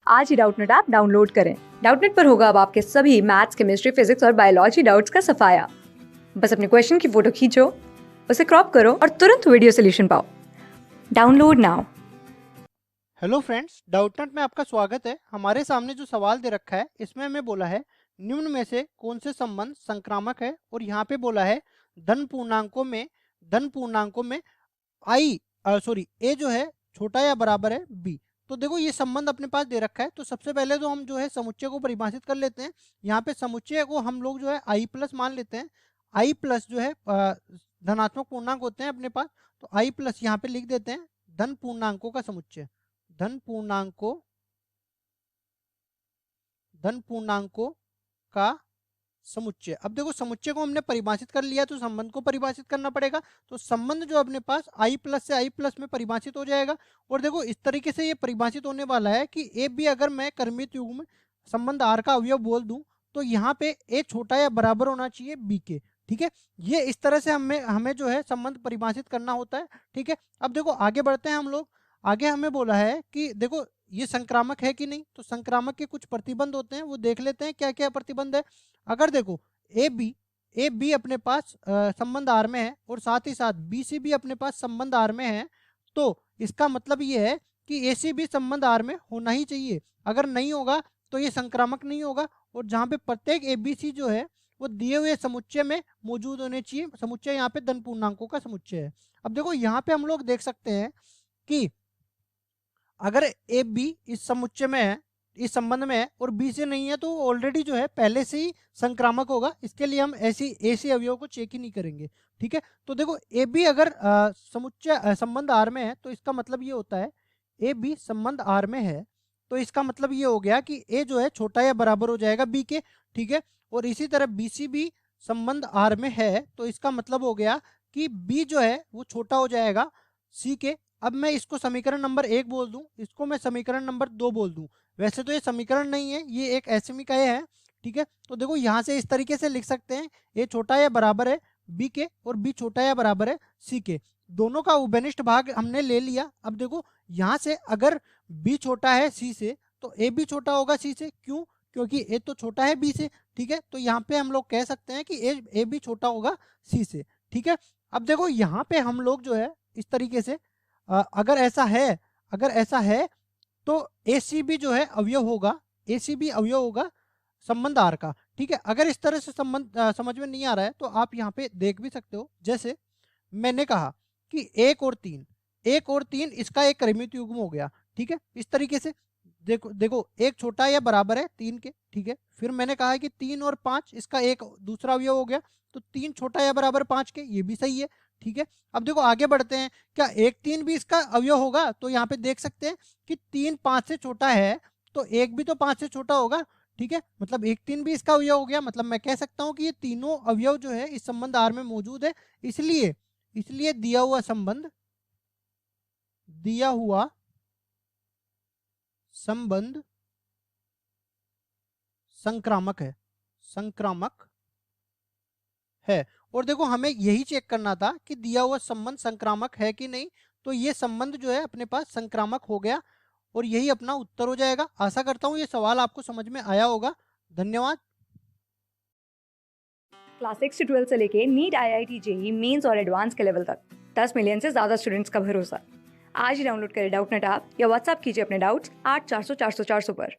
आज ही Doubtnut app download करें। Doubtnut पर होगा अब आपके सभी मैथ्स, केमिस्ट्री, फिजिक्स और बायोलॉजी डाउट्स का सफाया। बस अपने क्वेश्चन की फोटो खींचो, उसे क्रॉप करो और तुरंत वीडियो सोल्यूशन पाओ। Download now. Hello friends, Doubtnut में आपका स्वागत है। हमारे सामने जो सवाल दे रखा है इसमें हमें बोला है निम्न में से कौन से संबंध संक्रामक है, और यहाँ पे बोला है धन पूर्णांकों में आई ए जो है छोटा या बराबर है बी। तो देखो ये संबंध अपने पास दे रखा है, तो सबसे पहले तो हम जो है समुच्चय को परिभाषित कर लेते हैं। यहाँ पे समुच्चय को हम लोग जो है आई प्लस मान लेते हैं। आई प्लस जो है धनात्मक पूर्णांक होते हैं अपने पास, तो आई प्लस यहाँ पे लिख देते हैं धन पूर्णांकों का समुच्चय। धन पूर्णांकों धन पूर्णांकों का समुच्चय। अब देखो समुच्चय को हमने परिभाषित कर लिया, तो संबंध को परिभाषित करना पड़ेगा। तो संबंध जो अपने पास आई प्लस से आई प्लस में परिभाषित हो जाएगा। और देखो इस तरीके से ये परिभाषित होने वाला है कि ए बी अगर मैं कर्मित युग्म संबंध आर का अवयव बोल दूं, तो यहाँ पे ए छोटा या बराबर होना चाहिए बी के। ठीक है, ये इस तरह से हमें हमें जो है संबंध परिभाषित करना होता है। ठीक है, अब देखो आगे बढ़ते हैं हम लोग। आगे हमें बोला है कि देखो ये संक्रामक है कि नहीं, तो संक्रामक के कुछ प्रतिबंध होते हैं, वो देख लेते हैं क्या क्या प्रतिबंध है। अगर देखो ए बी अपने पास संबंध आर में है, और साथ ही साथ बी सी भी अपने पास संबंध आर में है, तो इसका मतलब ये है कि ए सी भी संबंध आर में होना ही चाहिए। अगर नहीं होगा तो ये संक्रामक नहीं होगा। और जहाँ पे प्रत्येक ए बी सी जो है वो दिए हुए समुच्चय में मौजूद होने चाहिए। समुच्चय यहाँ पे धन पूर्णांकों का समुच्चय है। अब देखो यहाँ पे हम लोग देख सकते हैं कि अगर ए बी इस समुच्चय में है, इस संबंध में है, और बी से नहीं है, तो ऑलरेडी जो है पहले से ही संक्रामक होगा। इसके लिए हम ऐसी अवयव को चेक ही नहीं करेंगे। ठीक है, तो देखो ए बी अगर समुच्चय संबंध आर में है, तो इसका मतलब ये होता है ए बी संबंध आर में है, तो इसका मतलब ये हो गया कि ए जो है छोटा या बराबर हो जाएगा बी के। ठीक है, और इसी तरह बी सी भी संबंध आर में है, तो इसका मतलब हो गया कि बी जो है वो छोटा हो जाएगा सी के। अब मैं इसको समीकरण नंबर 1 बोल दूं, इसको मैं समीकरण नंबर 2 बोल दूं। वैसे तो ये समीकरण नहीं है, ये एक एसएमइकाय है। ठीक है, तो देखो यहाँ से इस तरीके से लिख सकते हैं ए छोटा या बराबर है बी के, और बी छोटा या बराबर है सी के। दोनों का उभयनिष्ठ भाग हमने ले लिया। अब देखो यहाँ से अगर बी छोटा है सी से, तो ए भी छोटा होगा सी से। क्यों? क्योंकि ए तो छोटा है बी से। ठीक है, तो यहाँ पे हम लोग कह सकते हैं कि ए भी छोटा होगा सी से। ठीक है, अब देखो यहाँ पे हम लोग जो है इस तरीके से अगर ऐसा है तो ए सी बी जो है अवयव होगा, ए सी बी अवयव होगा संबंध आर का। ठीक है, अगर इस तरह से संबंध समझ में नहीं आ रहा है, तो आप यहाँ पे देख भी सकते हो। जैसे मैंने कहा कि एक और तीन इसका एक परिमित युग्म हो गया। ठीक है, इस तरीके से देखो देखो एक छोटा या बराबर है तीन के। ठीक है, फिर मैंने कहा है कि 3 और 5 इसका एक दूसरा अवयव हो गया, तो 3 छोटा या बराबर 5 के, ये भी सही है। ठीक है, अब देखो आगे बढ़ते हैं। क्या 1 3 भी इसका अवयव होगा? तो यहाँ पे देख सकते हैं कि 3 5 से छोटा है, तो 1 भी तो 5 से छोटा होगा। ठीक है, मतलब 1 3 भी इसका अवयव हो गया। मतलब मैं कह सकता हूँ कि ये तीनों अवयव जो है इस संबंध आर में मौजूद है। इसलिए इसलिए दिया हुआ संबंध संक्रामक है। और देखो हमें यही चेक करना था कि दिया हुआ संबंध संक्रामक है कि नहीं, तो ये संबंध जो है अपने पास संक्रामक हो गया, और यही अपना उत्तर हो जाएगा। आशा करता हूँ ये सवाल आपको समझ में आया होगा। धन्यवाद। क्लास 6 से 12 से लेके नीट, IIT, जेईई मेंस और एडवांस के लेवल तक 10 मिलियन से ज्यादा स्टूडेंट्स का भरोसा। आज ही डाउनलोड करें डाउटनेट ऐप या व्हाट्सएप कीजिए अपने डाउट्स 8400 400 400 पर।